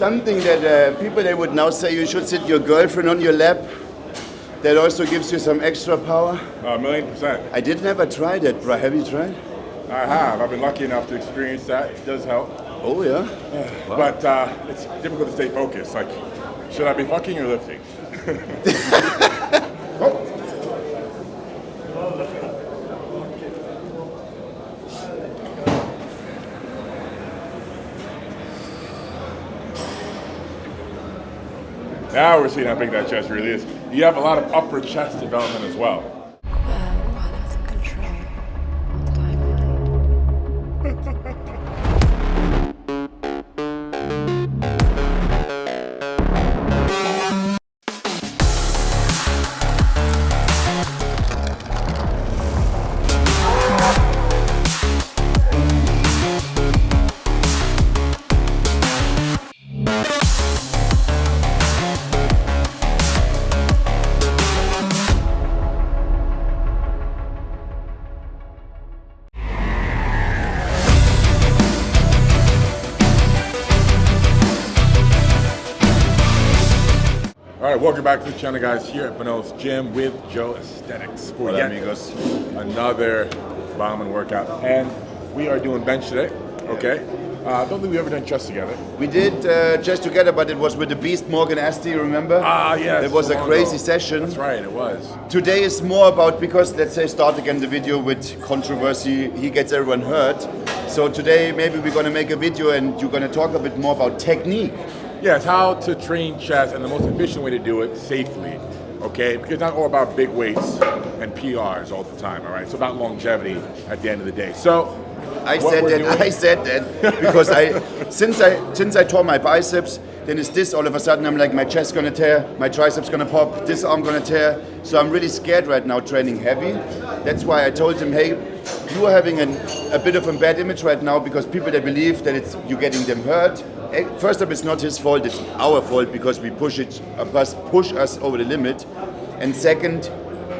something that people they would now say you should sit your girlfriend on your lap. That also gives you some extra power. 1,000,000%. I did never try that, bro. Have you tried? I have. I've been lucky enough to experience that. It does help. Oh yeah. Wow. But it's difficult to stay focused. Like, should I be fucking or lifting? Oh. Now we're seeing how big that chest really is. You have a lot of upper chest development as well. Alright, welcome back to the channel, guys, here at Bonneau's Gym with Joe Aesthetics for yet another Backman workout. And we are doing bench today, okay? I don't think we've ever done chest together. We did chest together, but it was with the beast Morgan Asti, remember? Ah, yes. It was a crazy session. That's right, it was. Today is more about, because let's say start again the video with controversy, he gets everyone hurt. So today maybe we're going to make a video and you're going to talk a bit more about technique. Yes, how to train chest and the most efficient way to do it safely, okay? Because it's not all about big weights and PRs all the time, all right? It's about longevity at the end of the day. So, I said that because since I tore my biceps, then it's this all of a sudden I'm like, my chest gonna tear, my triceps gonna pop, this arm gonna tear. So I'm really scared right now training heavy. That's why I told him, hey, you are having a bit of a bad image right now because people they believe that it's you getting them hurt. First up, it's not his fault, it's our fault because we push us over the limit. And second,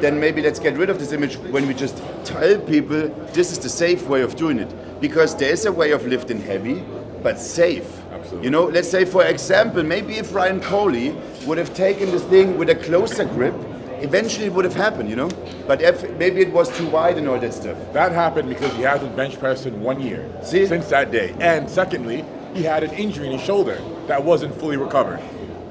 then maybe let's get rid of this image when we just tell people this is the safe way of doing it. Because there is a way of lifting heavy, but safe. Absolutely. You know, let's say for example, maybe if Ryan Coley would have taken this thing with a closer grip, eventually it would have happened, you know? But if maybe it was too wide and all that stuff. That happened because he hasn't bench pressed in 1 year since that day. And secondly, he had an injury in his shoulder that wasn't fully recovered.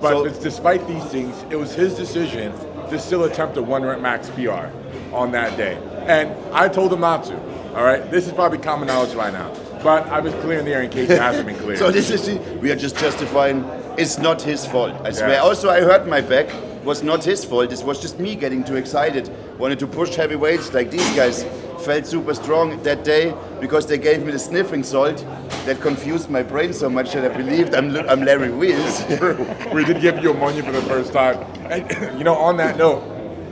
But despite these things, it was his decision to still attempt a 1 rep max PR on that day. And I told him not to, all right? This is probably common knowledge by now. But I was clear in the air in case it hasn't been clear. So this is, we are just justifying, it's not his fault, I swear. Yes. Also, I hurt my back, was not his fault. This was just me getting too excited. Wanted to push heavy weights like these guys. Felt super strong that day because they gave me the sniffing salt that confused my brain so much that I believed I'm Larry Wheels. We did give you ammonia for the first time. And, you know, on that note,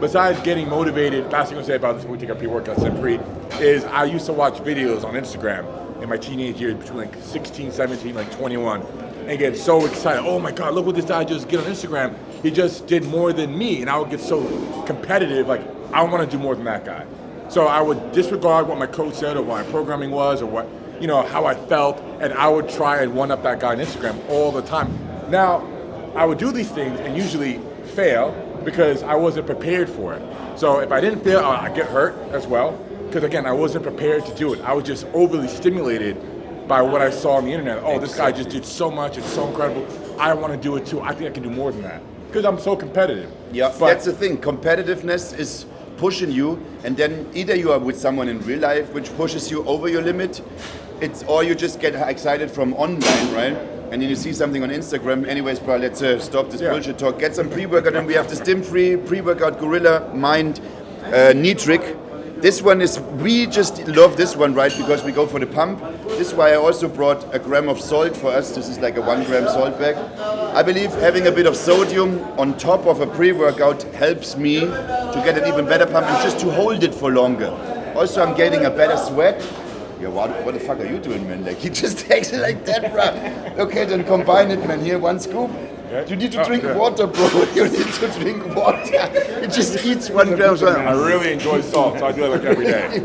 besides getting motivated, last thing I'm going to say about this when we take our pre-workouts and free is I used to watch videos on Instagram in my teenage years between like 16, 17, like 21 and get so excited. Oh my God, look what this guy just did on Instagram. He just did more than me. And I would get so competitive, like I want to do more than that guy. So I would disregard what my coach said or what my programming was or what, you know, how I felt, and I would try and one-up that guy on Instagram all the time. Now, I would do these things and usually fail because I wasn't prepared for it. So if I didn't fail, I'd get hurt as well because, again, I wasn't prepared to do it. I was just overly stimulated by what I saw on the internet. Oh, this guy just did so much, it's so incredible. I want to do it too. I think I can do more than that because I'm so competitive. Yeah, but that's the thing. Competitiveness is pushing you, and then either you are with someone in real life which pushes you over your limit, or you just get excited from online, right? And then you see something on Instagram. Anyways, bro, let's stop this bullshit talk. Get some pre-workout, and we have the stim-free pre-workout Gorilla Mind knee trick. This one is, we just love this one, right? Because we go for the pump. This is why I also brought a gram of salt for us. This is like a 1 gram salt bag. I believe having a bit of sodium on top of a pre-workout helps me to get an even better pump and just to hold it for longer. Also, I'm getting a better sweat. Yeah, what the fuck are you doing, man? Like, he just takes it like that, bro. Okay, then combine it, man. Here, 1 scoop. You need to drink water, bro. You need to drink water. It just eats 1 gram. I really enjoy salt, so I do it like every day.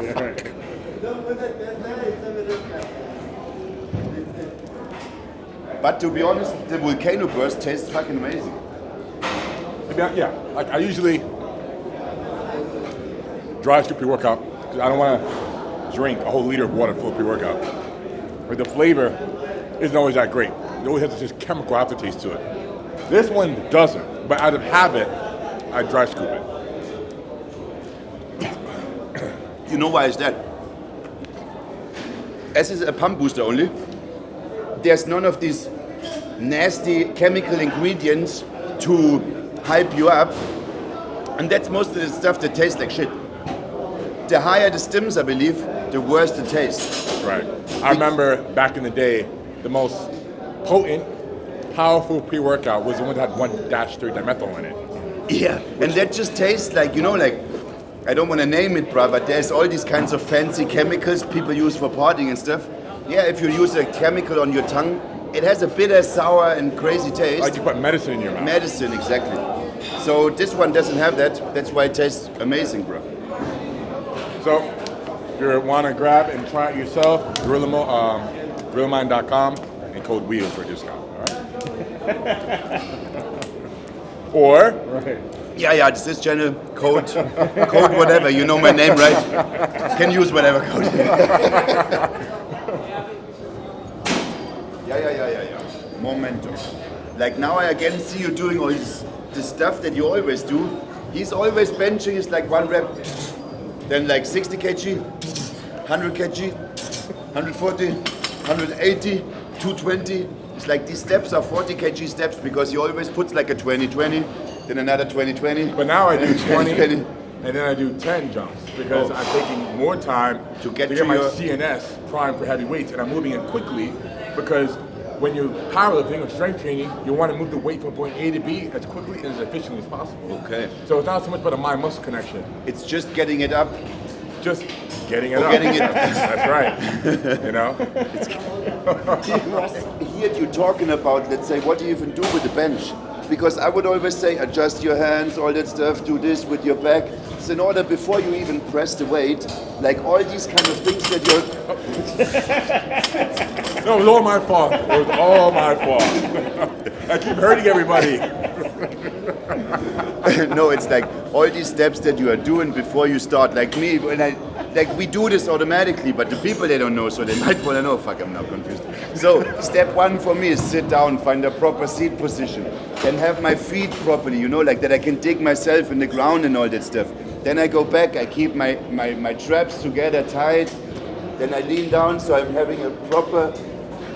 But to be honest, the volcano burst tastes fucking amazing. Yeah, like I usually dry scoop pre-workout because I don't want to drink a whole liter of water full of pre-workout. But the flavor isn't always that great. It always has this chemical aftertaste to it. This one doesn't, but out of habit, I dry scoop it. You know why is that? As is a pump booster only, there's none of these nasty chemical ingredients to hype you up, and that's most of the stuff that tastes like shit. The higher the stims, I believe, the worse the taste. Right. I remember back in the day, the most potent, powerful pre-workout was the one that had 1-3 dimethyl in it. Yeah, and that just tastes like, you know, like, I don't want to name it, bro, but there's all these kinds of fancy chemicals people use for partying and stuff. Yeah, if you use a chemical on your tongue, it has a bitter, sour, and crazy taste. Like you put medicine in your mouth. Medicine, exactly. So this one doesn't have that. That's why it tastes amazing, bro. So if you want to grab and try it yourself, gorillamind.com and code WHEELS for a discount. All right? Or, right. Yeah, this is channel, code whatever. You know my name, right? Can use whatever code. Yeah. Momentum. Like now I again see you doing all this stuff that you always do. He's always benching is like 1 rep, then like 60 kg, 100 kg, 140, 180, 220. It's like these steps are 40 kg steps because he always puts like a 20-20, then another 20-20. But now I do 20, 20. and then I do 10 jumps because I'm taking more time to get my CNS primed for heavy weights, and I'm moving it quickly because when you're powerlifting or strength training, you want to move the weight from point A to B as quickly and as efficiently as possible. Okay. So it's not so much about a mind-muscle connection. It's just getting it up. Just getting it up. Getting it. That's right. You know? Here you're talking about, let's say, what do you even do with the bench? Because I would always say, adjust your hands, all that stuff, do this with your back. So in order, before you even press the weight, like all these kind of things that you're... No, it was all my fault. It was all my fault. I keep hurting everybody. No, it's like all these steps that you are doing before you start. Like me, when we do this automatically, but the people, they don't know, so they might want to know. Fuck, I'm now confused. So step 1 for me is sit down, find a proper seat position, then have my feet properly, you know, like that I can dig myself in the ground and all that stuff. Then I go back, I keep my traps together tight, then I lean down so I'm having a proper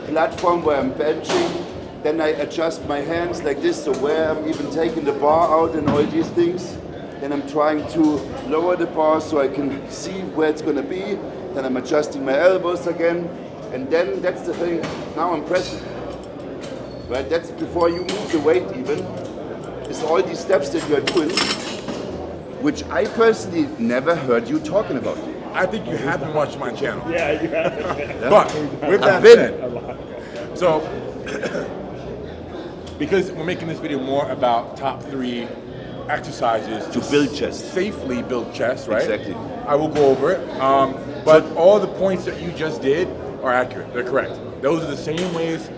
platform where I'm benching. Then I adjust my hands like this, so where I'm even taking the bar out and all these things. Then I'm trying to lower the bar so I can see where it's gonna be. Then I'm adjusting my elbows again. And then that's the thing, now I'm pressing. Right, that's before you move the weight even. It's all these steps that you are doing, which I personally never heard you talking about. I think you haven't watched my channel. Yeah, you haven't. But with that said, so because we're making this video more about top 3 exercises to build chest, safely build chest, right? Exactly. I will go over it. But all the points that you just did are accurate. They're correct. Those are the same ways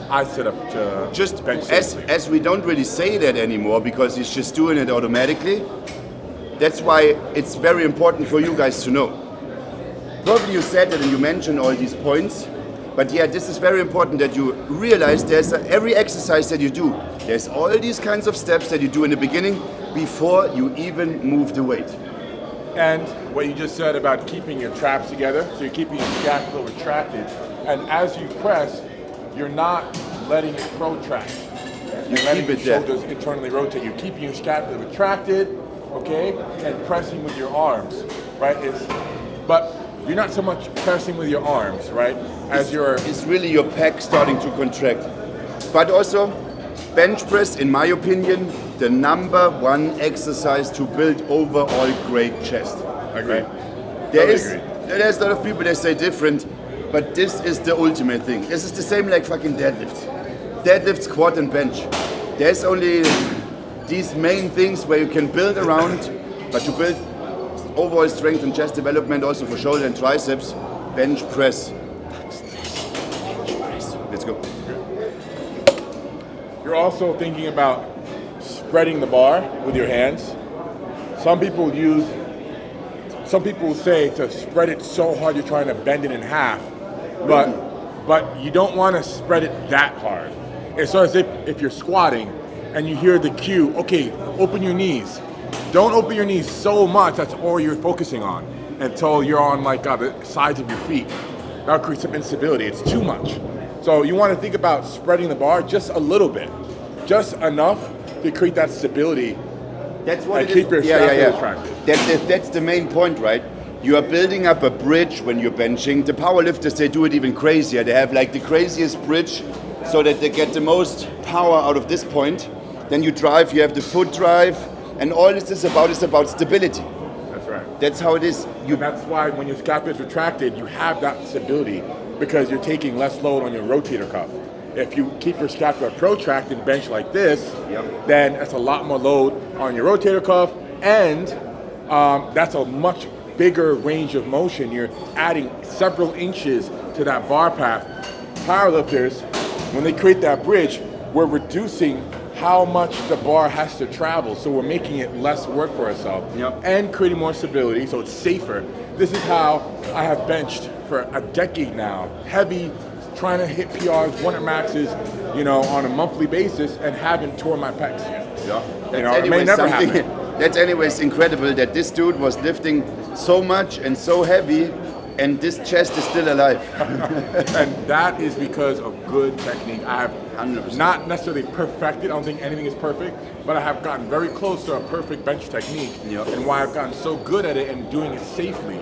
I set up to just bench safely. As we don't really say that anymore because he's just doing it automatically. That's why it's very important for you guys to know. Probably you said it and you mentioned all these points, but yeah, this is very important that you realize there's every exercise that you do, there's all these kinds of steps that you do in the beginning before you even move the weight. And what you just said about keeping your traps together, so you're keeping your scapula retracted, and as you press, you're not letting it protract. You're letting your shoulders internally rotate. You're keeping your scapula retracted, okay, and pressing with your arms, right? But you're not so much pressing with your arms, right? It's really your pec starting to contract. But also, bench press, in my opinion, the #1 exercise to build overall great chest. Agree. Right? There's a lot of people that say different, but this is the ultimate thing. This is the same like fucking deadlift. Deadlift, squat, and bench. There's only these main things where you can build around, but to build overall strength and chest development, also for shoulder and triceps, bench press. Let's go. You're also thinking about spreading the bar with your hands. Some people say to spread it so hard you're trying to bend it in half, but you don't want to spread it that hard. It's as if you're squatting and you hear the cue, okay, open your knees. Don't open your knees so much that's all you're focusing on until you're on like the sides of your feet. That'll create some instability. It's too much. So you want to think about spreading the bar just a little bit, just enough to create that stability. That's what and it keep is. your scapula attractive. That's the main point, right? You are building up a bridge when you're benching. The powerlifters, they do it even crazier. They have like the craziest bridge so that they get the most power out of this point. Then you drive, you have the foot drive, and all this is about stability. That's right. That's how it is. And that's why when your scapula is retracted, you have that stability because you're taking less load on your rotator cuff. If you keep your scapula protracted bench like this, then that's a lot more load on your rotator cuff, and that's a much bigger range of motion. You're adding several inches to that bar path. Powerlifters, when they create that bridge, we're reducing how much the bar has to travel, so we're making it less work for ourselves and creating more stability, so it's safer. This is how I have benched for a decade now, heavy, trying to hit PRs, 100 maxes, on a monthly basis, and haven't torn my pecs yet. It may never happen. That's anyways incredible that this dude was lifting so much and so heavy, and this chest is still alive. And that is because of good technique. I have 100%. Not necessarily perfected, I don't think anything is perfect, but I have gotten very close to a perfect bench technique, and why I've gotten so good at it and doing it safely.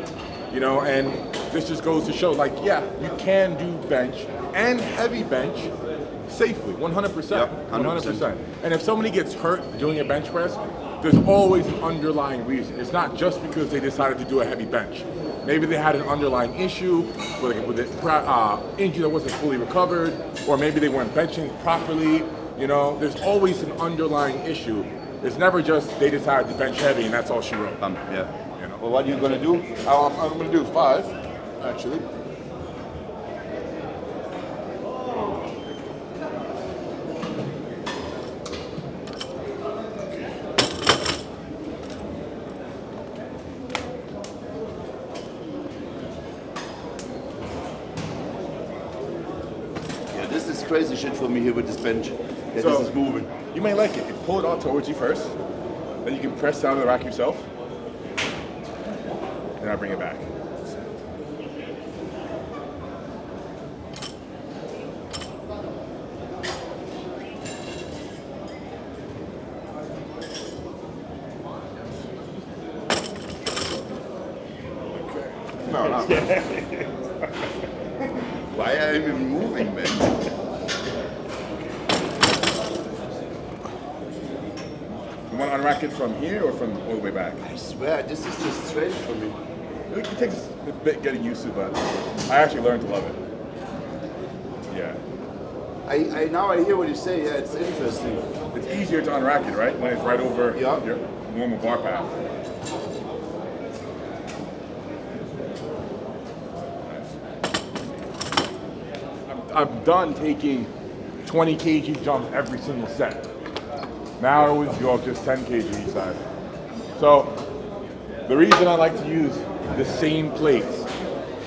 And this just goes to show, you can do bench and heavy bench safely, 100%. 100%. And if somebody gets hurt doing a bench press, there's always an underlying reason. It's not just because they decided to do a heavy bench. Maybe they had an underlying issue with an injury that wasn't fully recovered, or maybe they weren't benching properly. There's always an underlying issue. It's never just they decided to bench heavy and that's all she wrote. Well, what are you gonna do? I'm gonna do 5, actually. This is crazy shit for me here with this bench. This is moving. You may like it. You pull it out towards you first, then you can press down the rack yourself. And I bring it back. Okay. No. Why are you even moving, man? You want to unrack it from here or from all the way back? I swear, this is just strange for me. It takes a bit getting used to, but I actually learned to love it. Yeah. Now I hear what you say. Yeah, it's interesting. It's easier to unrack it, right? When it's right over your normal bar path. Nice. I'm done taking 20 kg jumps every single set. Now I always go up just 10 kg each side. So the reason I like to use the same plates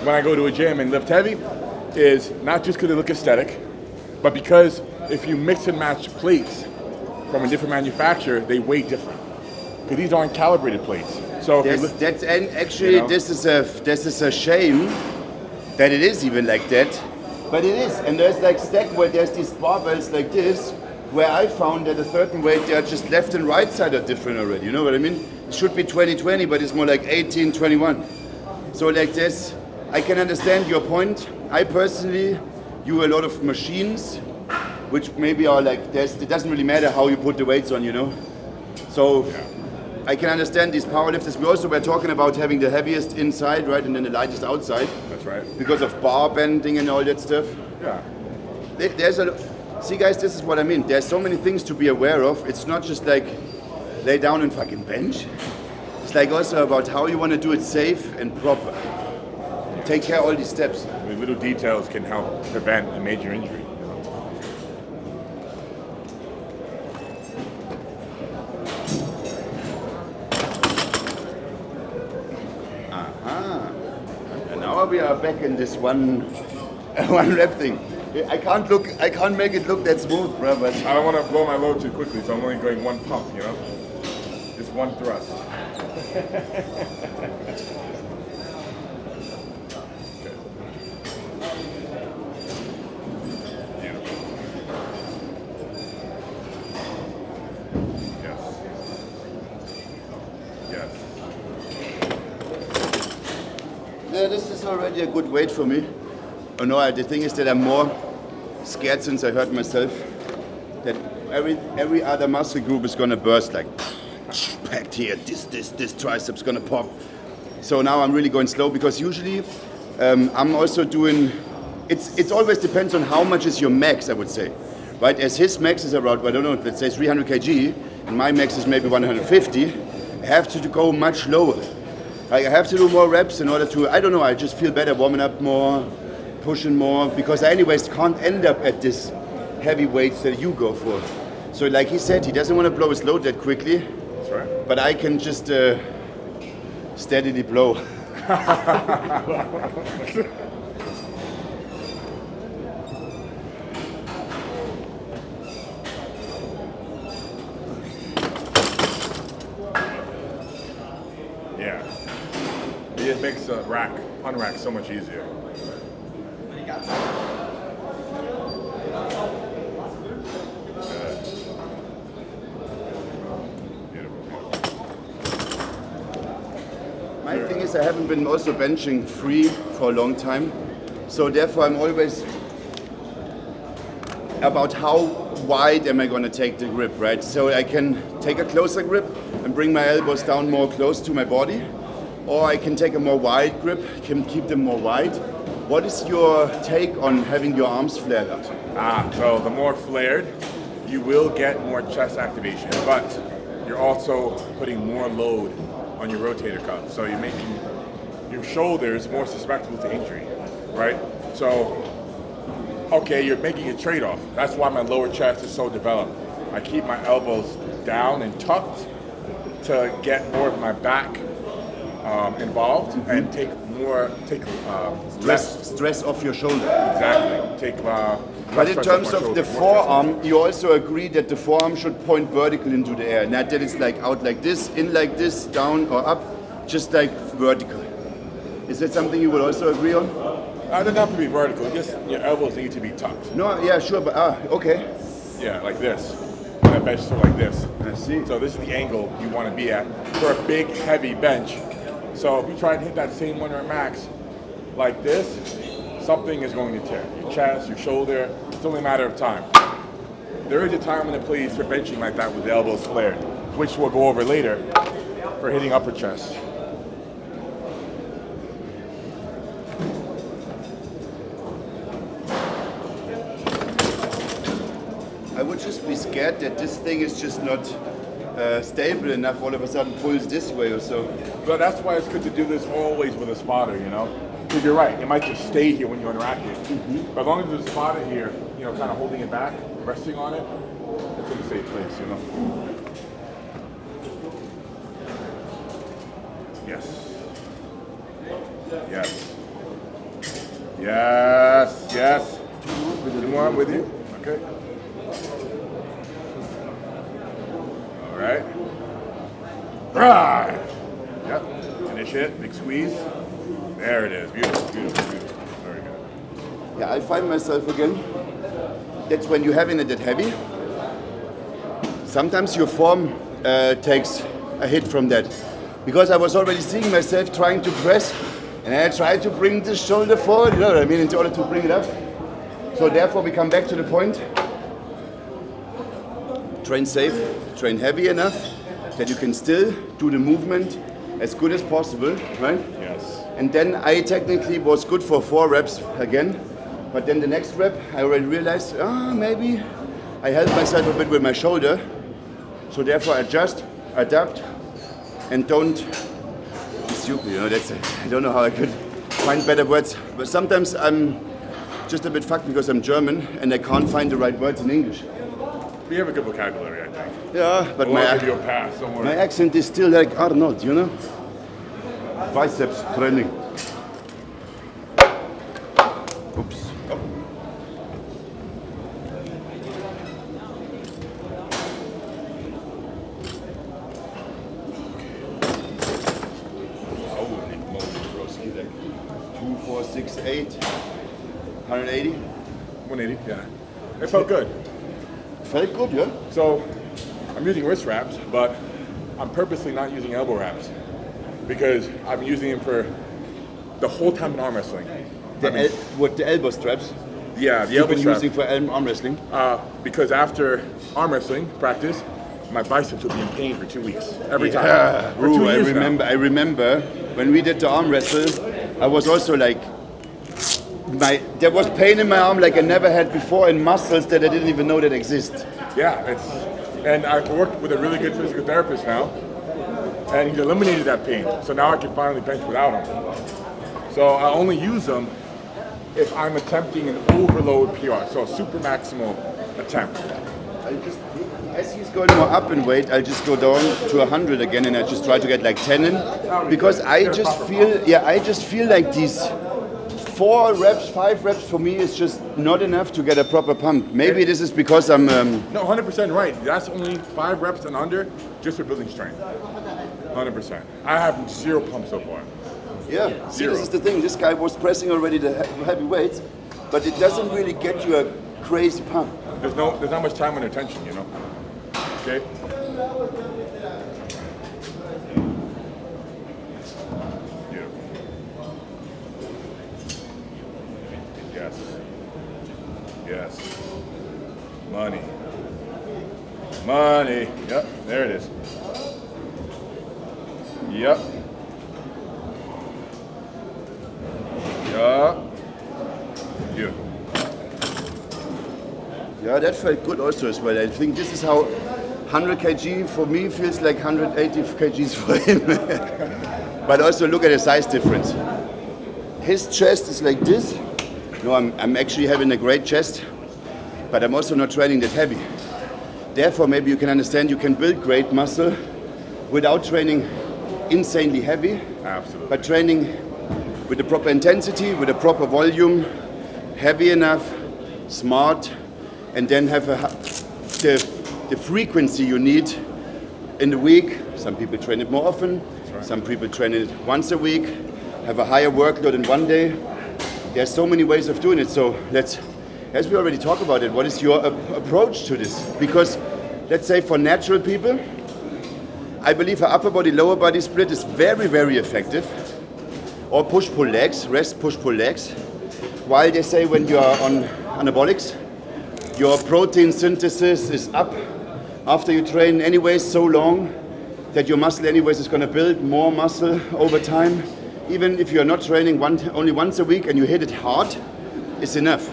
when I go to a gym and lift heavy is not just because they look aesthetic, but because if you mix and match plates from a different manufacturer, they weigh different. Because these aren't calibrated plates. So this is a shame that it is even like that, but it is. And there's like stack where there's these barbells like this, where I found that a certain weight they are just left and right side are different already. You know what I mean? It should be 20-20, but it's more like 18-21. So like this, I can understand your point. I personally use a lot of machines, which maybe are like this. It doesn't really matter how you put the weights on, So I can understand these powerlifters. We also were talking about having the heaviest inside, right, and then the lightest outside. That's right. Because of bar bending and all that stuff. Yeah. See guys, this is what I mean. There's so many things to be aware of. It's not just like lay down and fucking bench. It's like also about how you want to do it safe and proper. Take care of all these steps. The little details can help prevent a major injury. we are back in this one rep thing. I can't make it look that smooth, bro. But I don't want to blow my load too quickly, so I'm only going one pump, you know? Just one thrust. Yeah, this is already a good weight for me. Oh no, the thing is that I'm more scared since I hurt myself that every other muscle group is gonna burst, like packed here, this triceps gonna pop. So now I'm really going slow because usually I'm also doing, it always depends on how much is your max, I would say. Right, as his max is around, I don't know, let's say 300 kg, and my max is maybe 150, I have to go much lower. Like I have to do more reps in order to, I don't know, I just feel better warming up more, pushing more, because I anyways can't end up at this heavy weights that you go for. So like he said, he doesn't want to blow his load that quickly. That's right. But I can just steadily blow. Yeah. It makes a unrack so much easier. My thing is I haven't been also benching free for a long time, so therefore I'm always about how wide am I going to take the grip, right? So I can take a closer grip and bring my elbows down more close to my body, or I can take a more wide grip, can keep them more wide. What is your take on having your arms flared out? So the more flared, you will get more chest activation, but you're also putting more load on your rotator cuff. So you're making your shoulders more susceptible to injury, right? So, okay, you're making a trade-off. That's why my lower chest is so developed. I keep my elbows down and tucked to get more of my back involved and take less stress off your shoulder. Exactly. But in terms of the forearm, you also agree that the forearm should point vertical into the air, not that it's like out like this, in like this, down or up, just like vertical. Is that something you would also agree on? It doesn't have to be vertical. Just your elbows need to be tucked. No, yeah, sure, but okay. Yeah, like this. And a bench sort of like this. I see. So this is the angle you want to be at for a big, heavy bench. So if you try and hit that same 1 rep max like this, something is going to tear. Your chest, your shoulder, it's only a matter of time. There is a time and a place for benching like that with the elbows flared, which we'll go over later for hitting upper chest. I would just be scared that this thing is just not stable enough, all of a sudden pulls this way or so. But that's why it's good to do this always with a spotter, you know? Because you're right, it might just stay here when you unrack it. Mm-hmm. But as long as there's a spotter here, you know, kind of holding it back, resting on it, it's in a safe place, you know? Yes. Yes. Yes, yes. Two more with you? Okay. All right. Right. Yep. Finish it. Big squeeze. There it is. Beautiful, beautiful, beautiful. Very good. Yeah, I find myself again. That's when you're having it that heavy. Sometimes your form takes a hit from that. Because I was already seeing myself trying to press, and I tried to bring the shoulder forward, you know what I mean, in order to bring it up. So therefore we come back to the point. Train safe, train heavy enough that you can still do the movement as good as possible, right? Yes. And then I technically was good for 4 reps again, but then the next rep I already realized, maybe I helped myself a bit with my shoulder. So therefore adjust, adapt, and don't be stupid, you know, I don't know how I could find better words, but sometimes I'm just a bit fucked because I'm German and I can't find the right words in English. We have a good vocabulary, I think. Yeah, but I'll give you a pass, don't worry. my accent is still like Arnold, you know? Biceps training. 8, 180. 180, yeah. It felt good. Felt good, yeah? So I'm using wrist wraps, but I'm purposely not using elbow wraps because I'm using them for the whole time in arm wrestling. With the elbow straps? Yeah, the You've elbow been strap. using for arm wrestling? Because after arm wrestling practice, my biceps would be in pain for 2 weeks every time. Yeah, For 2 years now. I remember when we did the arm wrestle, I was also like, there was pain in my arm like I never had before, and muscles that I didn't even know that exist. Yeah, and I worked with a really good physical therapist now, and he's eliminated that pain. So now I can finally bench without him. So I only use them if I'm attempting an overload PR, so a super maximal attempt. As he's going more up in weight, I'll just go down to 100 again, and I just try to get like 10 in, because I just feel like these 4 reps, 5 reps for me is just not enough to get a proper pump. Maybe this is because I'm... No, 100% right. That's only 5 reps and under, just for building strength. 100%. I have 0 pump so far. Yeah, see, 0. this is the thing. This guy was pressing already the heavy weights, but it doesn't really get you a crazy pump. There's not much time and attention, you know. Okay. Beautiful. Yes. Yes. Money. Money. Yep. There it is. Yep. Yeah. Beautiful. Yeah, that felt good also as well. I think this is how 100 kg for me feels like 180 kgs for him. But also look at the size difference. His chest is like this. No, I'm actually having a great chest, but I'm also not training that heavy. Therefore, maybe you can understand you can build great muscle without training insanely heavy. Absolutely. But training with the proper intensity, with the proper volume, heavy enough, smart, and then have the frequency you need in the week. Some people train it more often. Right. Some people train it once a week, have a higher workload in one day. There's so many ways of doing it. So as we already talked about it, what is your approach to this? Because let's say for natural people, I believe an upper body, lower body split is very, very effective. Or push-pull legs, rest, push-pull legs. While they say when you are on anabolics, your protein synthesis is up after you train anyways so long that your muscle anyways is going to build more muscle over time. Even if you're not training only once a week and you hit it hard, it's enough.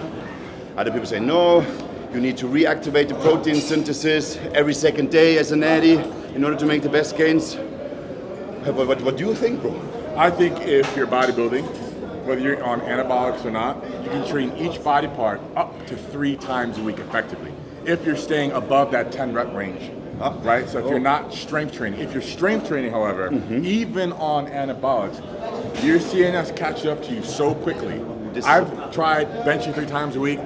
Other people say, no, you need to reactivate the protein synthesis every second day as an addy in order to make the best gains. What do you think, bro? I think if you're bodybuilding, whether you're on anabolics or not, you can train each body part up to 3 times a week effectively. If you're staying above that 10 rep range, right? So if you're not strength training. If you're strength training, however, even on anabolics, your CNS catches up to you so quickly. I've tried benching 3 times a week,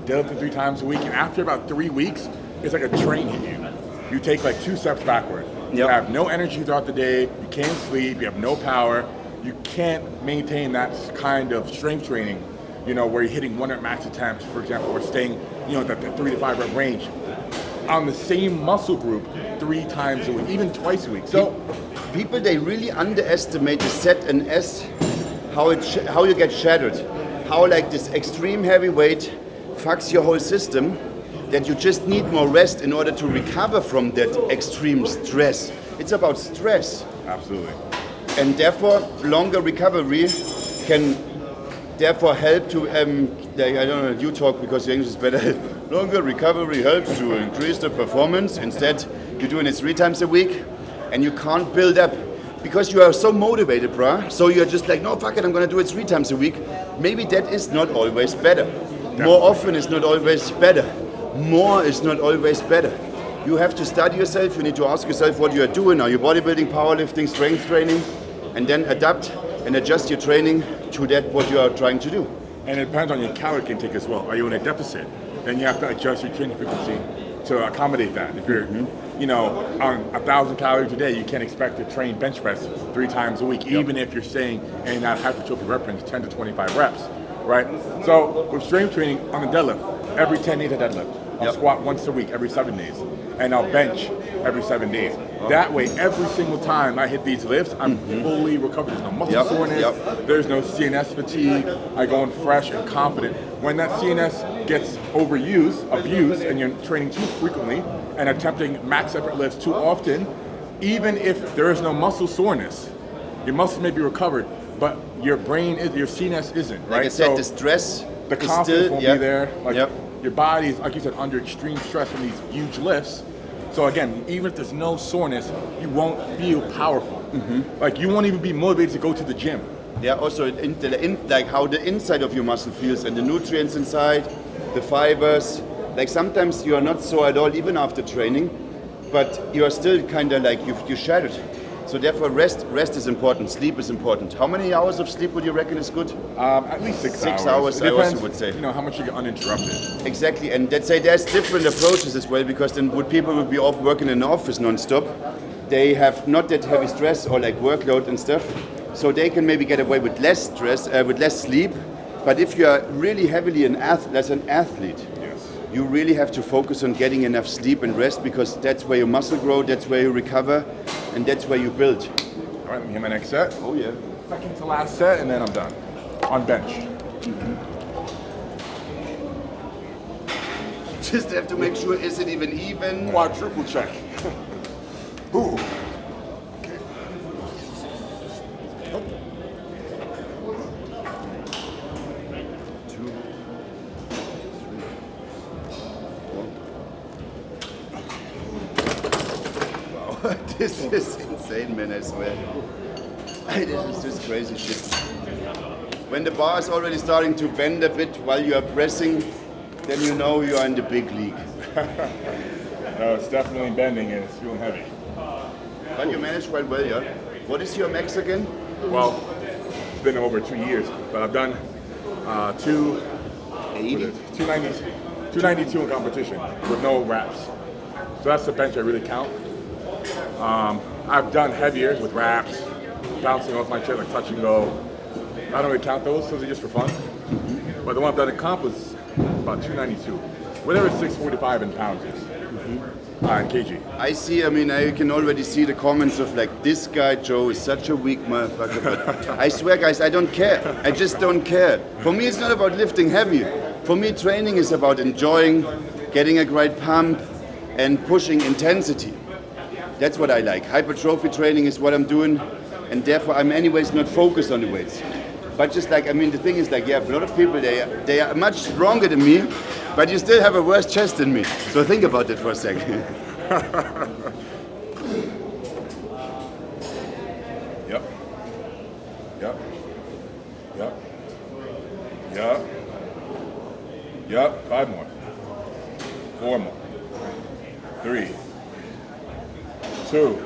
deadlifting 3 times a week, and after about 3 weeks, it's like a train hit you. You take like 2 steps backward. You have no energy throughout the day, you can't sleep, you have no power. You can't maintain that kind of strength training, you know, where you're hitting 1 rep max attempts, for example, or staying, you know, that 3 to 5 rep range on the same muscle group 3 times a week, even twice a week. So people, they really underestimate the set and S, how you get shattered, how like this extreme heavy weight fucks your whole system, that you just need more rest in order to recover from that extreme stress. It's about stress. Absolutely. And therefore, longer recovery can therefore help to, I don't know, you talk because your English is better. Longer recovery helps to increase the performance. Instead, you're doing it 3 times a week and you can't build up because you are so motivated, bruh. So you're just like, no, fuck it, I'm gonna do it 3 times a week. Maybe that is not always better. Definitely. More often is not always better. More is not always better. You have to study yourself, you need to ask yourself what you are doing. Are you bodybuilding, powerlifting, strength training? And then adapt and adjust your training to that what you are trying to do. And it depends on your calorie intake as well. Are you in a deficit? Then you have to adjust your training frequency to accommodate that. If you're, you know, on 1,000 calories a day, you can't expect to train bench press 3 times a week, even if you're staying in that hypertrophy rep range, 10 to 25 reps. right? So with strength training on the deadlift, every 10 days I deadlift. I'll squat once a week, every 7 days. And I'll bench every 7 days. That way, every single time I hit these lifts, I'm fully recovered. There's no muscle soreness, there's no CNS fatigue. I go in fresh and confident. When that CNS gets abused, and you're training too frequently and attempting max effort lifts too often, even if there is no muscle soreness, your muscles may be recovered, but your CNS isn't, right? Like I said, the stress, the confidence won't be there. Your body is, like you said, under extreme stress from these huge lifts. So again, even if there's no soreness, you won't feel powerful. Like you won't even be motivated to go to the gym. Yeah, also like how the inside of your muscle feels and the nutrients inside, the fibers. Like sometimes you are not sore at all, even after training, but you are still kind of like you shattered. So therefore, rest is important. Sleep is important. How many hours of sleep would you reckon is good? At least 6 hours. 6 hours, I also would say. You know how much you get uninterrupted. Exactly, and let's say there's different approaches as well, because then people would be off working in an office non-stop. They have not that heavy stress or like workload and stuff, so they can maybe get away with less stress, with less sleep. But if you are really heavily as an athlete, you really have to focus on getting enough sleep and rest, because that's where your muscle grow, that's where you recover, and that's where you build. All right, let me hit my next set. Oh yeah. Second to last set, and then I'm done. On bench. Just have to make sure, is it even? Quadruple check. Ooh. Okay. This is insane, man, I swear. This is just crazy shit. When the bar is already starting to bend a bit while you are pressing, then you know you are in the big league. No, it's definitely bending and it's feeling heavy. But you managed quite well, yeah? What is your max again? Well, it's been over 2 years, but I've done 292 in competition with no reps. So that's the bench I really count. I've done heavier with wraps, bouncing off my chair like touch and go. I don't really count those, those are just for fun. But the one I've done in comp was about 292. Whatever 645 in pounds is. In kg. I see, I mean, I can already see the comments of like, this guy Joe is such a weak motherfucker, but I swear guys, I don't care. I just don't care. For me, it's not about lifting heavy. For me, training is about enjoying, getting a great pump, and pushing intensity. That's what I like. Hypertrophy training is what I'm doing, and therefore I'm anyways not focused on the weights. But just like, I mean, the thing is like, yeah, a lot of people, they are much stronger than me, but you still have a worse chest than me. So think about that for a second. Yep. Yep. Yep. Yep. Yep. 5 more. 4 more. 3. 2.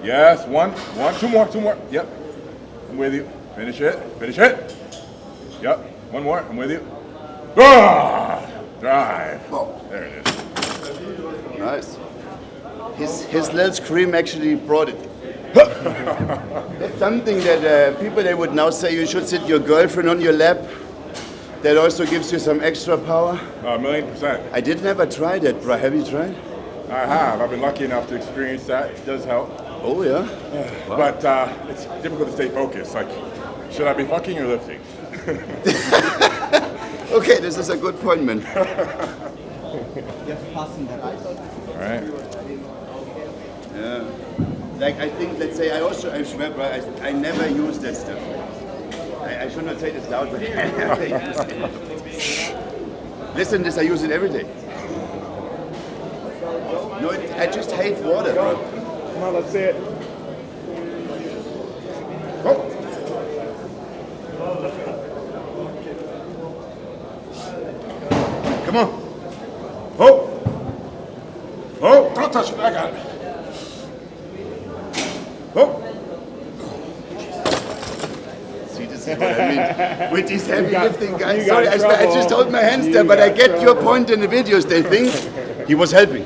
Yes, 1. 2 more. Yep. I'm with you. Finish it. Yep. 1 more. I'm with you. Drive. Oh. There it is. Nice. His little scream actually brought it. That's something that people, they would now say you should sit your girlfriend on your lap. That also gives you some extra power. 1,000,000%. I did never try that, bro. Have you tried? I have. I've been lucky enough to experience that. It does help. Oh yeah. Wow. But it's difficult to stay focused. Like, should I be fucking or lifting? Okay, this is a good point, man. All right. Yeah. Like I think, let's say, I swear, bro, I never use that stuff. I should not say this loud, but I use it. Listen, I use it every day. No, I just hate water, bro. Come on, let's see it. Oh. Come on. Oh. Oh, don't touch it. I got it. Oh. See, this is what I mean. With these heavy lifting guys. got Sorry, I trouble. just hold my hands there, but I get your point in the videos. They think he was helping.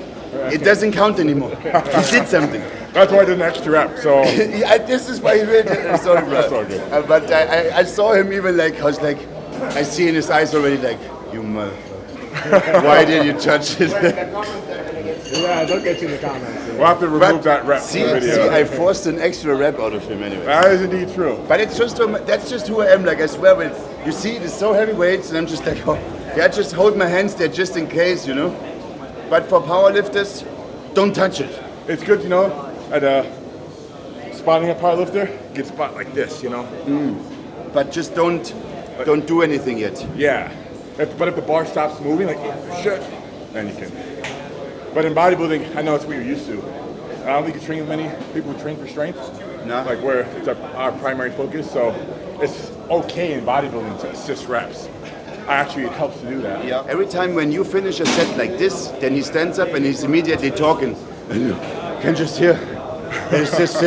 It doesn't count anymore. He did something. That's why I did an extra rep. So Yeah, this is why he really. Sorry, bro. That's all good. But I saw him even like I was like, I see in his eyes already like, you motherfucker. Why did you touch it? Yeah, don't get you in the comments. we'll have to remove that rep See, from the video. see, I forced an extra rep out of him anyway. That is indeed true. But it's just that's just who I am. Like I swear, when you see, it's so heavy weights, and I'm just like, oh, yeah, just hold my hands there just in case, you know. But for powerlifters, don't touch it. It's good, you know, at spotting a powerlifter, get spot like this, you know. But just don't do anything yet. Yeah. But if the bar stops moving, like shit, then you can. But in bodybuilding, I know it's what you're used to. I don't think you train with many people who train for strength. No. Like where it's our primary focus, so it's okay in bodybuilding to assist reps. Actually, it helps to do that. Yeah. Every time when you finish a set like this, then he stands up and he's immediately talking. And you can just hear, there's this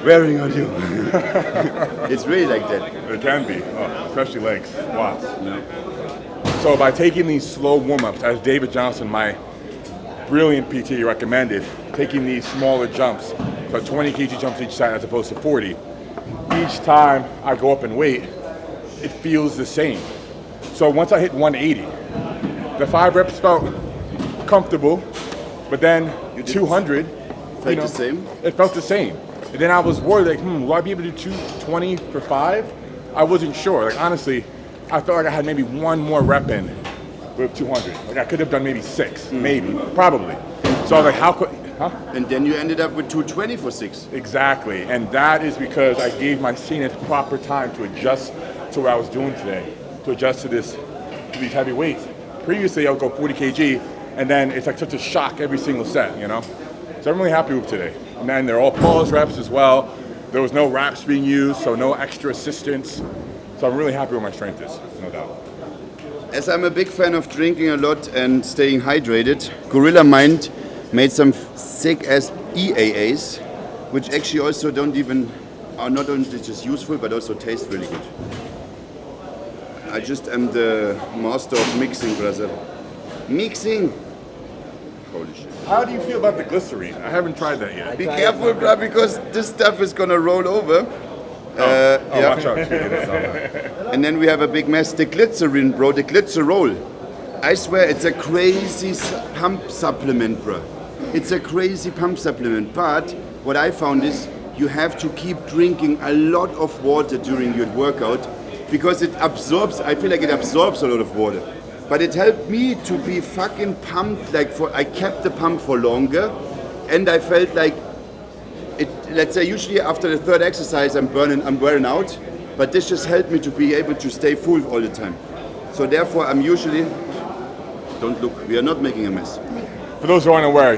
wearing on you. It's really like that. It can be, especially legs, quads. So by taking these slow warm-ups, as David Johnson, my brilliant PT, recommended, taking these smaller jumps, so 20 kg jumps each side as opposed to 40, each time I go up in weight, it feels the same. So once I hit 180, the 5 reps felt comfortable, but then 200, Felt the same? It felt the same. And then I was worried, like, will I be able to do 220 for 5? I wasn't sure. Like, honestly, I felt like I had maybe one more rep in with 200. Like, I could have done maybe 6, maybe, probably. So I was like, how could, And then you ended up with 220 for 6. Exactly, and that is because I gave my seniors proper time to adjust to what I was doing today, to adjust to these heavy weights. Previously, I would go 40 kg, and then it's like such a shock every single set, you know? So I'm really happy with today. And then they're all pause reps as well. There was no wraps being used, so no extra assistance. So I'm really happy with my strength is, no doubt. As I'm a big fan of drinking a lot and staying hydrated, Gorilla Mind made some sick ass EAAs, which actually also are not only just useful, but also taste really good. I just am the master of mixing, brother. Mixing! Holy shit. How do you feel about the glycerine? I haven't tried that yet. Be careful, bro, because this stuff is gonna roll over. Watch out. And then we have a big mess. The glycerin, bro, the glycerol. I swear it's a crazy pump supplement, bro. It's a crazy pump supplement. But what I found is you have to keep drinking a lot of water during your workout because it absorbs, I feel like it absorbs a lot of water. But it helped me to be fucking pumped, I kept the pump for longer, and I felt like let's say usually after the third exercise I'm wearing out, but this just helped me to be able to stay full all the time. So therefore I'm usually, don't look, we are not making a mess. For those who aren't aware,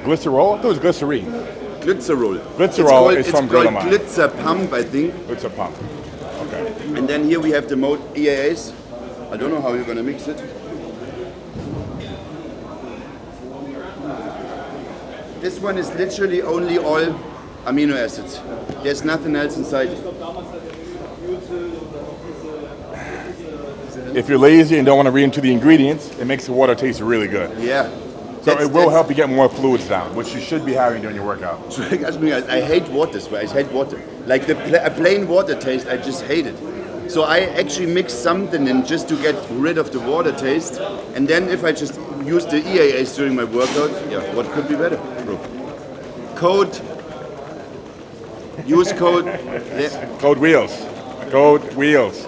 glycerol? I thought it was glycerine. Glycerol. Glycerol is from It's called Gorilla Mind. Glitzer Pump, I think. It's a pump. Okay. And then here we have the mode EAAs. I don't know how you're gonna mix it. This one is literally only all amino acids. There's nothing else inside. If you're lazy and don't want to read into the ingredients, it makes the water taste really good. Yeah. So it will help you get more fluids down, which you should be having during your workout. I hate water, I hate water. Like a plain water taste, I just hate it. So I actually mix something in just to get rid of the water taste. And then if I just use the EAAs during my workout, yeah, what could be better, bro? Use code. Yeah. Code wheels. Code wheels.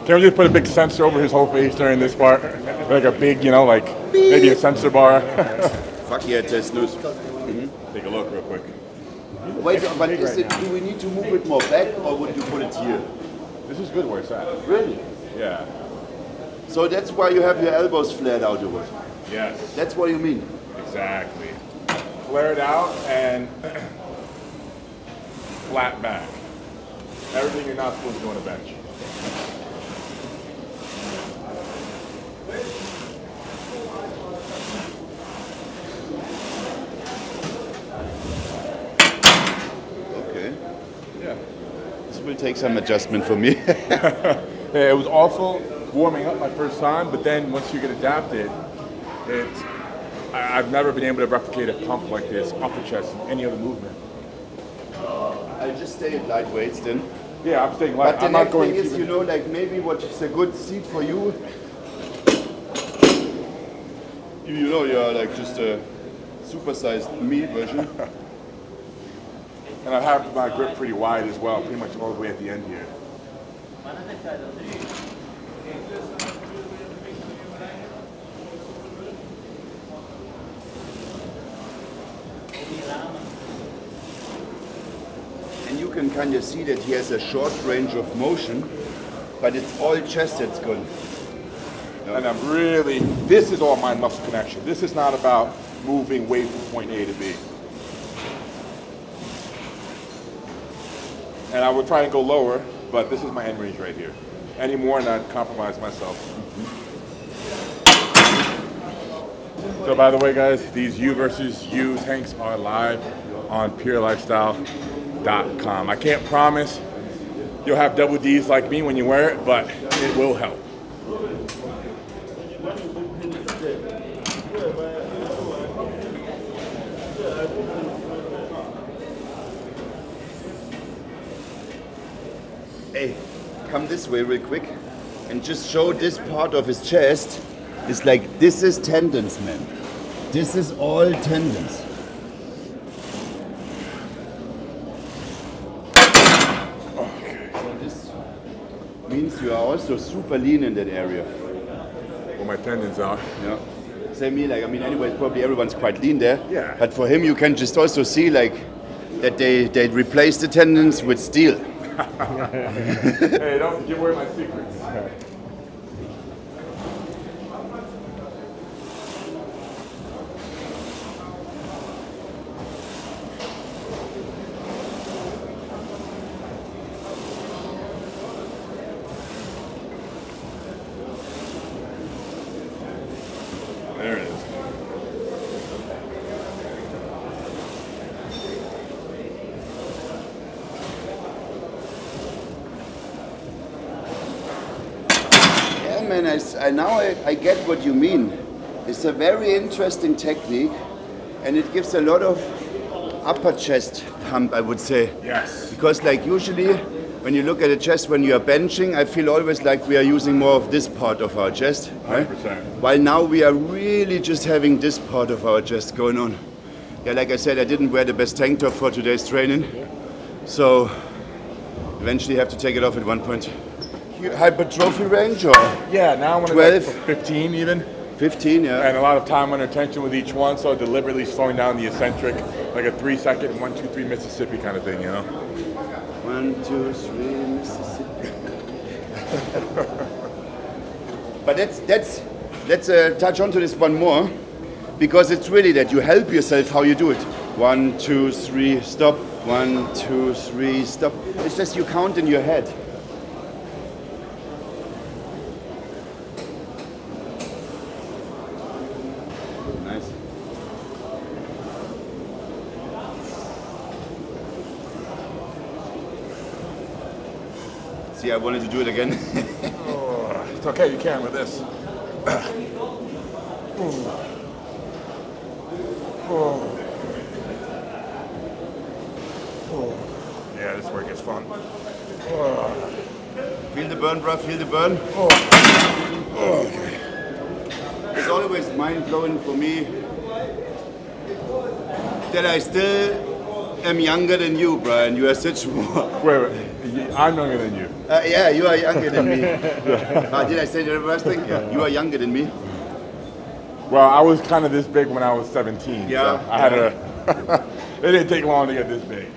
Can we just put a big sensor over his whole face during this part? Like a big, like maybe a sensor bar. Fuck yeah, test loose. Take a look real quick. Wait, but do we need to move it more back or would you put it here? This is good where it's at. Really? Yeah. So that's why you have your elbows flared out or what? Yes. That's what you mean? Exactly. Flare it out and flat back. Everything you're not supposed to do on a bench. Okay. Yeah. This will take some adjustment for me. Yeah, it was awful warming up my first time, but then once you get adapted, I've never been able to replicate a pump like this, upper chest, in any other movement. I'll just stay at light weights then. Yeah, I'm staying light. But the I'm not next going thing is, to. you know, like maybe what is a good seat for you. You know, you're like just a supersized me version. And I have my grip pretty wide as well, pretty much all the way at the end here. And you can kind of see that he has a short range of motion, but it's all chest that's good. And I'm really, this is all mind muscle connection. This is not about moving weight from point A to B. And I would try and go lower, but this is my end range right here. Any more and I'd compromise myself. So by the way, guys, these U versus U tanks are live on purelifestyle.com. I can't promise you'll have double Ds like me when you wear it, but it will help. Hey, come this way real quick and just show this part of his chest. It's like, this is tendons, man. This is all tendons. Okay. So this means you are also super lean in that area. Well, my tendons are. Yeah. Same me, like, I mean, anyways, probably everyone's quite lean there. Yeah. But for him, you can just also see, like, that they replace the tendons with steel. Hey, don't give away my secrets. There it is. Man, I get what you mean. It's a very interesting technique, and it gives a lot of upper chest pump, I would say. Yes. Because like usually, when you look at the chest when you are benching, I feel always like we are using more of this part of our chest, right? 100%. While now we are really just having this part of our chest going on. Yeah, like I said, I didn't wear the best tank top for today's training, so eventually have to take it off at one point. Hypertrophy range or Yeah, now I'm gonna 12? go for 15 even. 15, yeah. And a lot of time under tension with each one, so deliberately slowing down the eccentric, like a 3-second 1, 2, 3 Mississippi kind of thing, you know? 1, 2, 3, Mississippi. But let's touch on to this one more, because it's really that you help yourself how you do it. 1, 2, 3, stop. 1, 2, 3, stop. It's just you count in your head. Nice. See, I wanted to do it again. Oh, it's okay, you can with this. Yeah, this work is fun. Feel the burn, bruh, feel the burn. Okay. It's always mind-blowing for me that I still am younger than you, Brian. You are such more. Wait, I'm younger than you. Yeah, you are younger than me. Did I say the reverse thing? Yeah. You are younger than me. Well, I was kind of this big when I was 17. Yeah. So I had a. It didn't take long to get this big.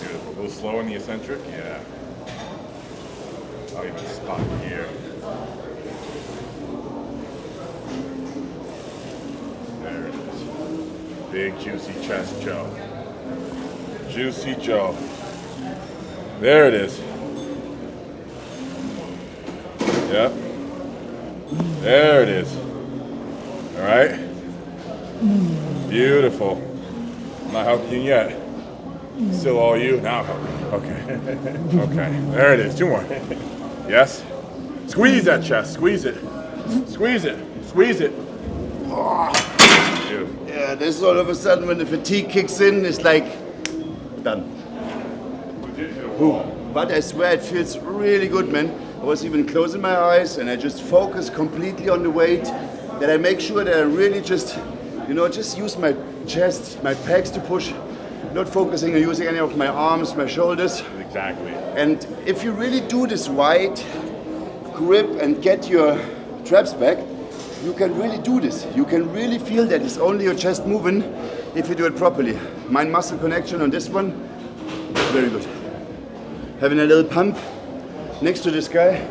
Beautiful. A little slow in the eccentric, yeah. I'll even spot here. There it is. Big juicy chest Joe. Juicy Joe. There it is. Yep. There it is. All right. Beautiful. I'm not helping you yet. Still all you. Now I'm helping you. Okay. Okay. There it is. 2 more. Yes. Squeeze that chest. Squeeze it. Squeeze it. Squeeze it. Oh. Yeah, this all of a sudden when the fatigue kicks in, it's like done. But I swear it feels really good, man. I was even closing my eyes and I just focus completely on the weight. That I make sure that I really just, just use my chest, my pecs to push. Not focusing on using any of my arms, my shoulders. Exactly. And if you really do this wide grip and get your traps back, you can really do this. You can really feel that it's only your chest moving if you do it properly. Mind-muscle connection on this one is very good. Having a little pump next to this guy.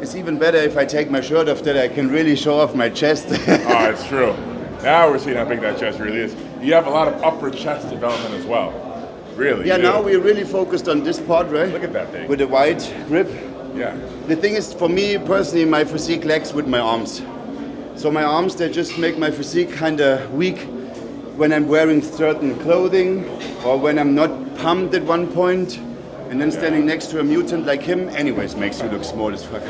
It's even better if I take my shirt off, that I can really show off my chest. Oh, it's true. Now we're seeing how big that chest really is. You have a lot of upper chest development as well. Really? Yeah, now we're really focused on this part, right? Look at that thing. With a wide grip. Yeah. The thing is, for me personally, my physique lacks with my arms. So my arms, they just make my physique kind of weak when I'm wearing certain clothing or when I'm not pumped at one point. And then standing next to a mutant like him, anyways, makes you look small as fuck.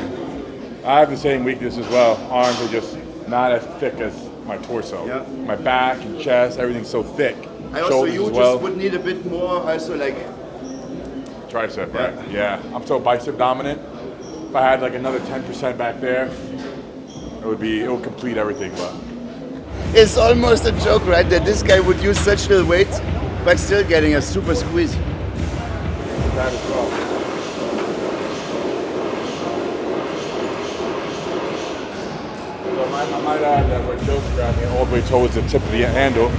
I have the same weakness as well. Arms are just not as thick as my torso. Yeah. My back and chest, everything's so thick. I also, Shoulders you as well. just would need a bit more, also like... Tricep, right? Yeah. I'm so bicep dominant. If I had like another 10% back there, it would complete everything, but... It's almost a joke, right, that this guy would use such little weight, but still getting a super squeeze. That as well. So I might add that where Joe's grabbing it all the way towards the tip of the handle,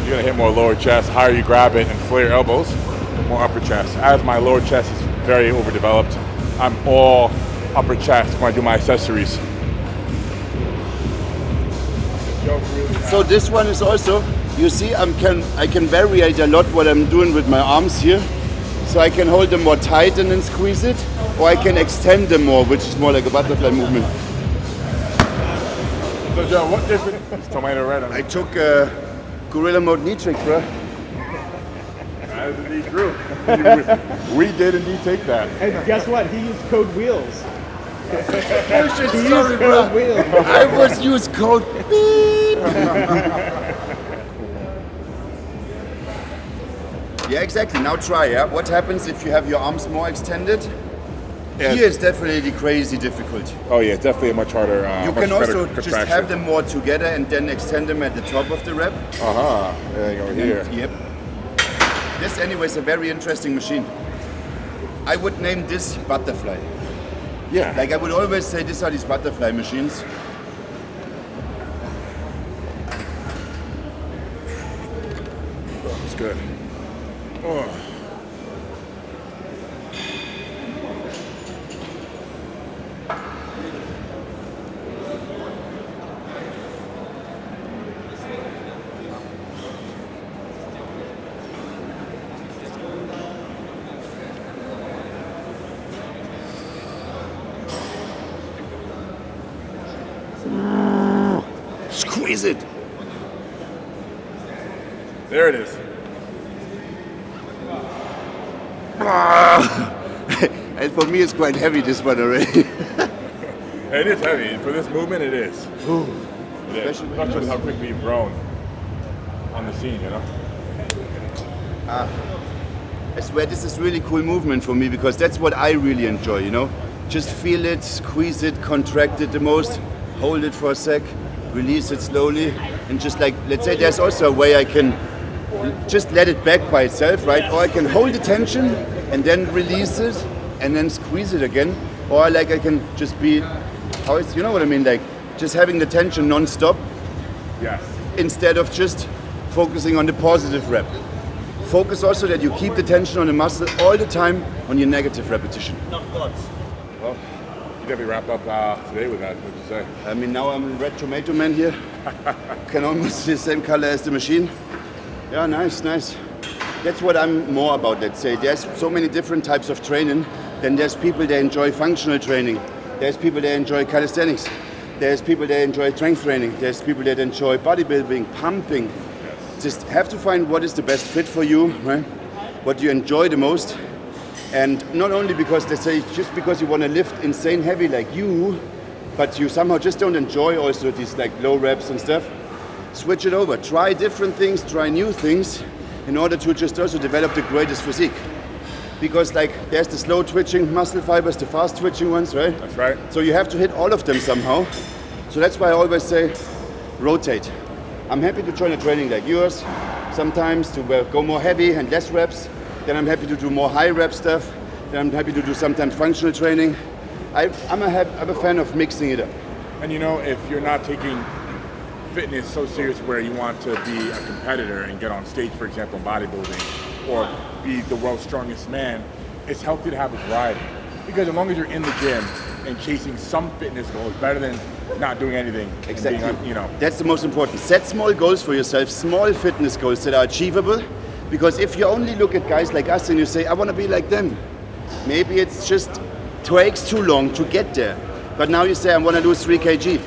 you're gonna hit more lower chest. Higher you grab it and flare elbows, more upper chest. As my lower chest is very overdeveloped, I'm all upper chest when I do my accessories. So this one is also, you see, I can variate a lot what I'm doing with my arms here. So I can hold them more tight and then squeeze it, or I can extend them more, which is more like a butterfly movement. So Joe, what difference? It's tomato red. I took Gorilla Mode knee trick, bro. That is indeed true. We did indeed take that. And guess what? He used code wheels. Bullshit He story, used bro. code wheels. I was use code beep. Yeah, exactly. Now try, yeah? What happens if you have your arms more extended? Yeah. Here is definitely crazy difficult. Oh yeah, it's definitely a much harder. You much can also better just have them more together and then extend them at the top of the rep. There you go, here. Yep. This anyway is a very interesting machine. I would name this butterfly. Yeah. Like I would always say, these are these butterfly machines. It's good. Oh. Squeeze it. There it is. And for me, it's quite heavy, this one already. It is heavy. For this movement, it is. It is. Especially how quickly you've grown on the scene, you know? I swear this is really cool movement for me because that's what I really enjoy, you know? Just feel it, squeeze it, contract it the most, hold it for a sec, release it slowly, and just like, let's say there's also a way I can just let it back by itself, right? Or I can hold the tension and then release it and then squeeze it again. Or like I can just be, you know what I mean? Like just having the tension non-stop. Yes. Instead of just focusing on the positive rep. Focus also that you keep the tension on the muscle all the time on your negative repetition. Well, you definitely wrapped up today with that, what'd you say? I mean, now I'm red tomato man here. Can almost see the same color as the machine. Yeah, nice, nice. That's what I'm more about, let's say. There's so many different types of training. Then there's people that enjoy functional training. There's people that enjoy calisthenics. There's people that enjoy strength training. There's people that enjoy bodybuilding, pumping. Just have to find what is the best fit for you, right? What you enjoy the most. And not only because they say just because you want to lift insane heavy like you, but you somehow just don't enjoy also these like low reps and stuff, switch it over. Try different things, try new things in order to just also develop the greatest physique. Because like there's the slow twitching muscle fibers, the fast twitching ones, right? That's right. So you have to hit all of them somehow. So that's why I always say rotate. I'm happy to join a training like yours, sometimes to go more heavy and less reps. Then I'm happy to do more high rep stuff. Then I'm happy to do sometimes functional training. I'm a fan of mixing it up. And you know, if you're not taking fitness so serious where you want to be a competitor and get on stage, for example, in bodybuilding, or be the world's strongest man, it's healthy to have a variety. Because as long as you're in the gym and chasing some fitness goals, better than not doing anything. Exactly. And being, you know. That's the most important. Set small goals for yourself, small fitness goals that are achievable. Because if you only look at guys like us and you say, I want to be like them, maybe it's just takes too long to get there. But now you say, I want to lose 3 kg.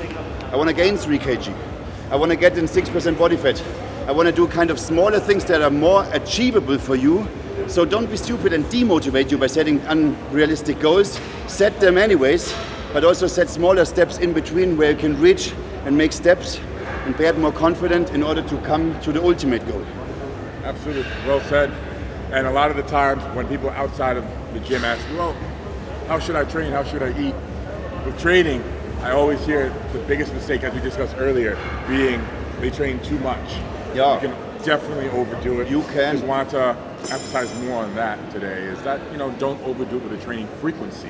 I want to gain 3 kg. I want to get in 6% body fat. I want to do kind of smaller things that are more achievable for you. So don't be stupid and demotivate you by setting unrealistic goals. Set them anyways, but also set smaller steps in between where you can reach and make steps and get more confident in order to come to the ultimate goal. Absolutely, well said. And a lot of the times when people outside of the gym ask, well, how should I train? How should I eat? With training, I always hear the biggest mistake, as we discussed earlier, being they train too much. Yeah. You can definitely overdo it. You can. Just want to emphasize more on that today, is that, you know, don't overdo it with the training frequency.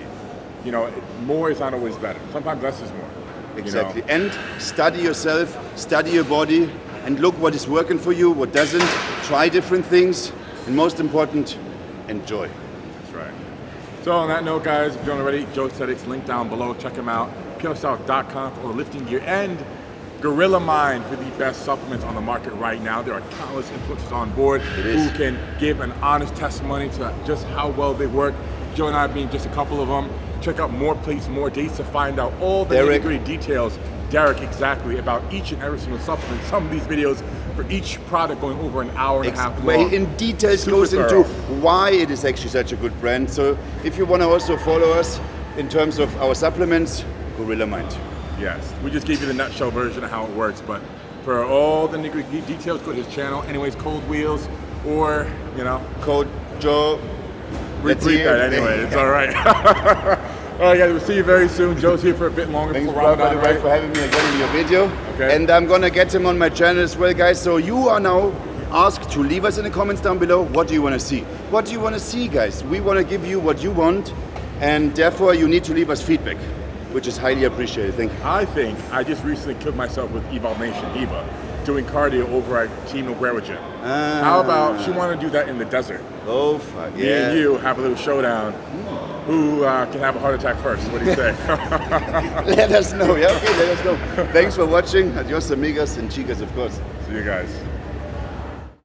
You know, more is not always better. Sometimes less is more. Exactly. You know? And study yourself, study your body, and look what is working for you, what doesn't. Try different things, and most important, enjoy. That's right. So on that note, guys, if you don't already, JOESTHETICS, link down below. Check them out. PLSouth.com for lifting gear, and Gorilla Mind for the best supplements on the market right now. There are countless influencers on board who can give an honest testimony to just how well they work. Joe and I being just a couple of them. Check out more plates, more dates to find out all the nitty-gritty details. Derek, exactly, about each and every single supplement. Some of these videos for each product going over an hour and a half long. Where in details goes into why it is actually such a good brand. So if you want to also follow us in terms of our supplements, Gorilla Mind. Yes, we just gave you the nutshell version of how it works, but for all the nitty-gritty details, go to his channel. Anyways, Cold Wheels, or, you know, Code Joe. Repeat that anyway, it's all right. All right, guys, we'll see you very soon. Joe's here for a bit longer. Thanks, by the way, for having me again in your video. Okay. And I'm gonna get him on my channel as well, guys. So you are now asked to leave us in the comments down below. What do you want to see? What do you want to see, guys? We want to give you what you want, and therefore you need to leave us feedback, which is highly appreciated. Thank you. I think I just recently killed myself with Evolve Nation Eva doing cardio over at Team Noguera Gym. How about she want to do that in the desert? Oh, fuck yeah. Me and you have a little showdown. Who can have a heart attack first? What do you say? Let us know. Yeah, okay, let us know. Thanks for watching. Adios, amigas and chicas, of course. See you guys.